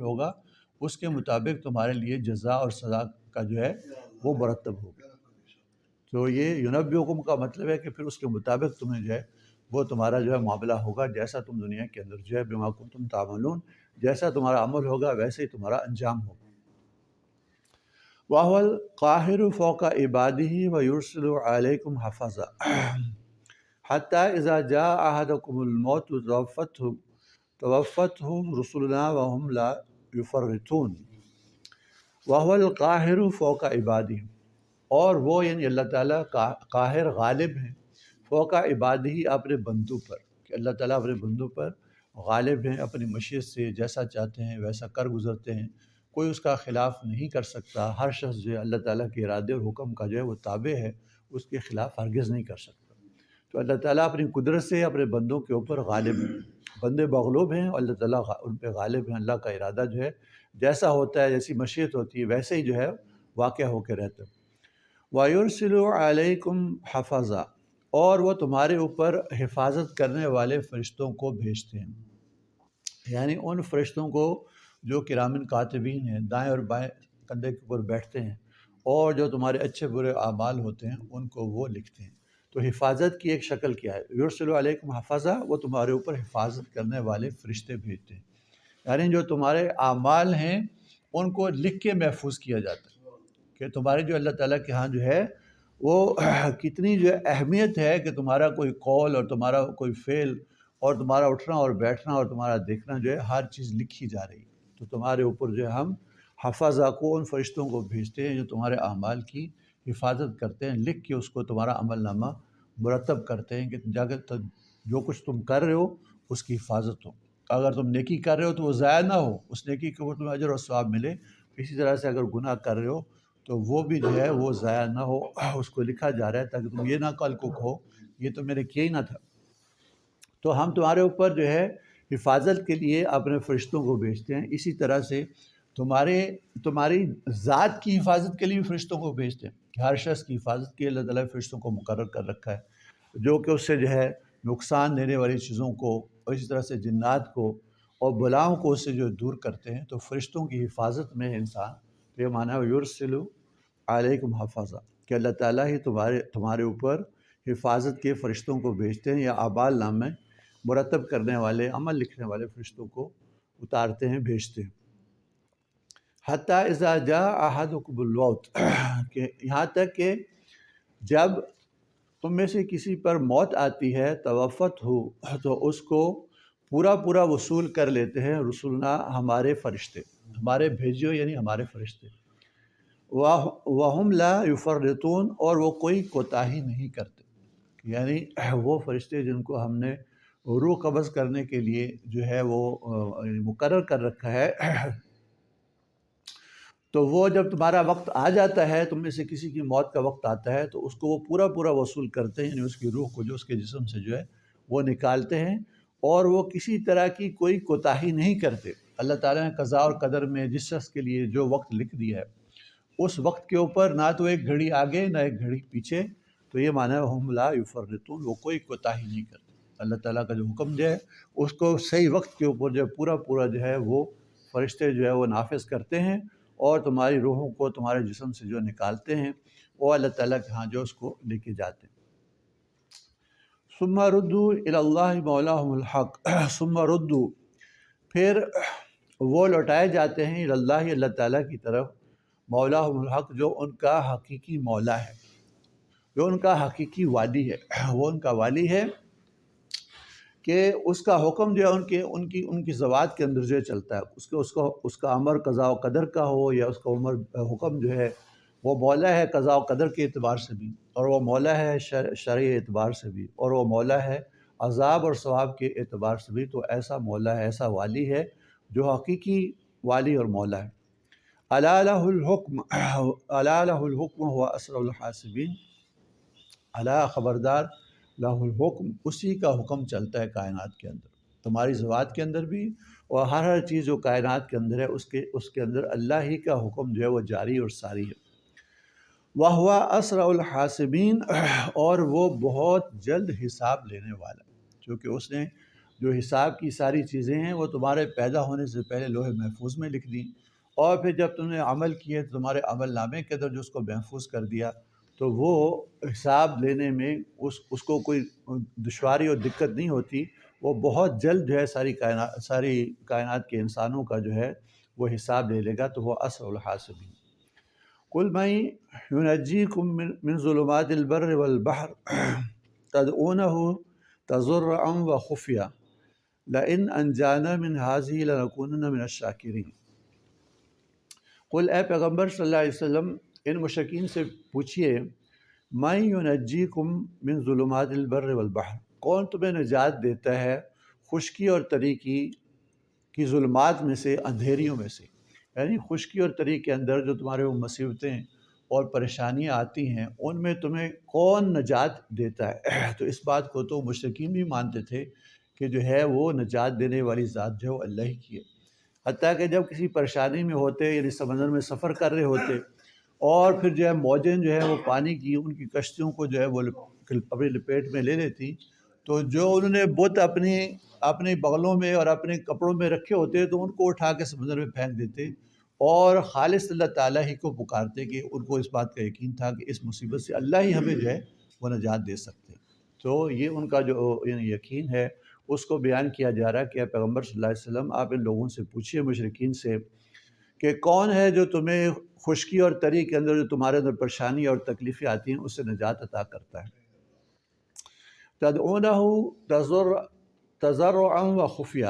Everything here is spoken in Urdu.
ہوگا اس کے مطابق تمہارے لیے جزا اور سزا کا جو ہے وہ مرتب ہوگا۔ تو یہ ینبئکم کا مطلب ہے کہ پھر اس کے مطابق تمہیں جو ہے وہ تمہارا جو ہے معاملہ ہوگا، جیسا تم دنیا کے اندر جو ہے بما کنتم تعملون، جیسا تمہارا عمل ہوگا ویسے ہی تمہارا انجام ہوگا۔ وَهُوَ الْقَاهِرُ فَوْقَ عِبَادِهِ وَيُرْسِلُ عَلَيْكُمْ حَفَظًا حَتَّى إِذَا جَاءَ أَحَدَكُمُ الْمَوْتُ تَوَفَّتْهُ رُسُلُنَا وَهُمْ لَا يُفَرِّطُونَ۔ وَهُوَ الْقَاهِرُ فَوْقَ عِبَادِهِ، اور وہ یعنی اللہ تعالیٰ قاہر غالب ہیں، فوق عبادہ اپنے بندوں پر، کہ اللہ تعالیٰ اپنے بندوں پر غالب ہیں، اپنی مشیت سے جیسا چاہتے ہیں ویسا کر گزرتے ہیں، کوئی اس کا خلاف نہیں کر سکتا۔ ہر شخص جو ہے اللہ تعالیٰ کے ارادے اور حکم کا جو ہے وہ تابع ہے، اس کے خلاف ہرگز نہیں کر سکتا۔ تو اللہ تعالیٰ اپنی قدرت سے اپنے بندوں کے اوپر غالب ہیں، بندے مغلوب ہیں اور اللہ تعالیٰ ان پہ غالب ہیں۔ اللہ کا ارادہ جو ہے جیسا ہوتا ہے، جیسی مشیت ہوتی ہے ویسے ہی جو ہے واقع ہو کے رہتا ہے۔ وَيُرْسِلُ عَلَيْكُمْ حَفَظًا، اور وہ تمہارے اوپر حفاظت کرنے والے فرشتوں کو بھیجتے ہیں، یعنی ان فرشتوں کو جو کرامن کاتبین ہیں، دائیں اور بائیں کندھے کے اوپر بیٹھتے ہیں، اور جو تمہارے اچھے برے اعمال ہوتے ہیں ان کو وہ لکھتے ہیں۔ تو حفاظت کی ایک شکل کیا ہے؟ یرسل علیکم حفظا، وہ تمہارے اوپر حفاظت کرنے والے فرشتے بھیجتے ہیں، یعنی جو تمہارے اعمال ہیں ان کو لکھ کے محفوظ کیا جاتا ہے کہ تمہارے جو اللہ تعالیٰ کے ہاں جو ہے وہ کتنی جو اہمیت ہے کہ تمہارا کوئی قول اور تمہارا کوئی فعل اور تمہارا اٹھنا اور بیٹھنا اور تمہارا دیکھنا جو ہے ہر چیز لکھی جا رہی ہے۔ تو تمہارے اوپر جو ہے ہم حفظہ کو ان فرشتوں کو بھیجتے ہیں جو تمہارے اعمال کی حفاظت کرتے ہیں، لکھ کے اس کو تمہارا عمل نامہ مرتب کرتے ہیں کہ جا کے جو کچھ تم کر رہے ہو اس کی حفاظت ہو۔ اگر تم نیکی کر رہے ہو تو وہ ضائع نہ ہو، اس نیکی کے اوپر تمہیں اجر اور ثواب ملے۔ اسی طرح سے اگر گناہ کر رہے ہو تو وہ بھی جو ہے وہ ضائع نہ ہو، اس کو لکھا جا رہا ہے تاکہ تم یہ نہ کل کو کہو یہ تو میرے کیا ہی نہ تھا۔ تو ہم تمہارے اوپر جو ہے حفاظت کے لیے اپنے فرشتوں کو بھیجتے ہیں، اسی طرح سے تمہاری ذات کی حفاظت کے لیے بھی فرشتوں کو بھیجتے ہیں کہ ہر شخص کی حفاظت کے لیے اللہ تعالیٰ فرشتوں کو مقرر کر رکھا ہے جو کہ اس سے جو ہے نقصان دینے والی چیزوں کو اور اسی طرح سے جنات کو اور بلاؤں کو اس سے جو دور کرتے ہیں۔ تو فرشتوں کی حفاظت میں انسان، تو یہ معنی ہے یرسلو علیکم حفظا، کہ اللہ تعالیٰ ہی تمہارے اوپر حفاظت کے فرشتوں کو بھیجتے ہیں، یا اعمال نامہ مرتب کرنے والے، عمل لکھنے والے فرشتوں کو اتارتے ہیں، بھیجتے ہیں۔ حتیٰ اذا جاء احدکم الموت، کہ یہاں تک کہ جب تم میں سے کسی پر موت آتی ہے، توفت ہو، تو اس کو پورا وصول کر لیتے ہیں رسولنا، ہمارے فرشتے، ہمارے بھیجے یعنی ہمارے فرشتے، وَهُمْ لَا يُفَرِّطُونَ، اور وہ کوئی کوتاہی نہیں کرتے، یعنی وہ فرشتے جن کو ہم نے روح قبض کرنے کے لیے جو ہے وہ مقرر کر رکھا ہے، تو وہ جب تمہارا وقت آ جاتا ہے، تم میں سے کسی کی موت کا وقت آتا ہے، تو اس کو وہ پورا وصول کرتے ہیں، یعنی اس کی روح کو جو اس کے جسم سے جو ہے وہ نکالتے ہیں، اور وہ کسی طرح کی کوئی کوتاہی نہیں کرتے۔ اللہ تعالیٰ نے قضاء اور قدر میں جس شخص کے لیے جو وقت لکھ دیا ہے اس وقت کے اوپر نہ تو ایک گھڑی آگے نہ ایک گھڑی پیچھے، تو یہ معنی ہے ہم لا یفرطون، وہ کوئی کوتاہی نہیں کرتے۔ اللہ تعالیٰ کا جو حکم جو ہے اس کو صحیح وقت کے اوپر جو ہے پورا جو ہے وہ فرشتے جو ہے وہ نافذ کرتے ہیں، اور تمہاری روحوں کو تمہارے جسم سے جو نکالتے ہیں وہ اللہ تعالیٰ کے ہاں جو اس کو لے کے جاتے ہیں۔ ثم ردوا الی اللہ مولاہم الحق، ثم ردوا، پھر وہ لوٹائے جاتے ہیں الی اللہ، اللہ تعالیٰ کی طرف، مولاہم الحق، جو ان کا حقیقی مولا ہے، جو ان کا حقیقی والی ہے۔ وہ ان کا والی ہے کہ اس کا حکم جو ہے ان کی ذوات کے اندر جو ہے چلتا ہے، اس کا امر قضاء و قدر کا ہو یا اس کا حکم جو ہے وہ مولا ہے قضاء و قدر کے اعتبار سے بھی، اور وہ مولا ہے شرعی اعتبار سے بھی، اور وہ مولا ہے عذاب اور ثواب کے اعتبار سے بھی۔ تو ایسا مولا ہے، ایسا والی ہے جو حقیقی والی اور مولا ہے۔ الا لہ الحکم، الا لہ الحکم هو اسرع الحاسبین، الا خبردار، لہ الحکم، اسی کا حکم چلتا ہے کائنات کے اندر، تمہاری ذوات کے اندر بھی، اور ہر چیز جو کائنات کے اندر ہے اس کے اندر اللہ ہی کا حکم جو ہے وہ جاری اور ساری ہے۔ وَهُوَ أَسْرَعُ الْحَاسِبِينَ، اور وہ بہت جلد حساب لینے والا ہے، چونکہ اس نے جو حساب کی ساری چیزیں ہیں وہ تمہارے پیدا ہونے سے پہلے لوح محفوظ میں لکھ دیں، اور پھر جب تم نے عمل کیے تو تمہارے عمل نامے کے اندر جو اس کو محفوظ کر دیا، تو وہ حساب لینے میں اس کو کوئی دشواری اور دقت نہیں ہوتی، وہ بہت جلد جو ہے ساری کائنات کے انسانوں کا جو ہے وہ حساب لے لے گا، تو وہ اسرع الحاسبین۔ قل من ينجيكم من ظلمات البر والبحر تدعونه تضرعا وخفيا لئن انجانا من هذه لنكونن من الشاکرین۔ قل اے پیغمبر صلی اللہ علیہ وسلم ان مشرکین سے پوچھئے، من ينجيكم من ظلمات البر والبحر، کون تمہیں نجات دیتا ہے خشکی اور تری کی ظلمات میں سے، اندھیریوں میں سے، یعنی خشکی اور تری کے اندر جو تمہارے وہ مصیبتیں اور پریشانیاں آتی ہیں ان میں تمہیں کون نجات دیتا ہے؟ تو اس بات کو تو مشرکین بھی مانتے تھے کہ جو ہے وہ نجات دینے والی ذات جو ہے وہ اللہ ہی کی ہے، حتیٰ کہ جب کسی پریشانی میں ہوتے، یعنی سمندر میں سفر کر رہے ہوتے اور پھر جو ہے موجیں جو ہے وہ پانی کی ان کی کشتیوں کو جو ہے وہ اپنی لپیٹ میں لے لیتی، تو جو انہوں نے بت اپنے بغلوں میں اور اپنے کپڑوں میں رکھے ہوتے تو ان کو اٹھا کے سمندر میں پھینک دیتے اور خالص اللہ تعالیٰ ہی کو پکارتے، کہ ان کو اس بات کا یقین تھا کہ اس مصیبت سے اللہ ہی ہمیں جو ہے وہ نجات دے سکتے ہیں۔ تو یہ ان کا جو یعنی یقین ہے اس کو بیان کیا جا رہا ہے کہ پیغمبر صلی اللہ علیہ وسلم آپ ان لوگوں سے پوچھئے مشرکین سے کہ کون ہے جو تمہیں خشکی اور تری کے اندر جو تمہارے اندر پریشانی اور تکلیفیں آتی ہیں اس سے نجات عطا کرتا ہے۔ تدعونہ تضرعا و خفیہ،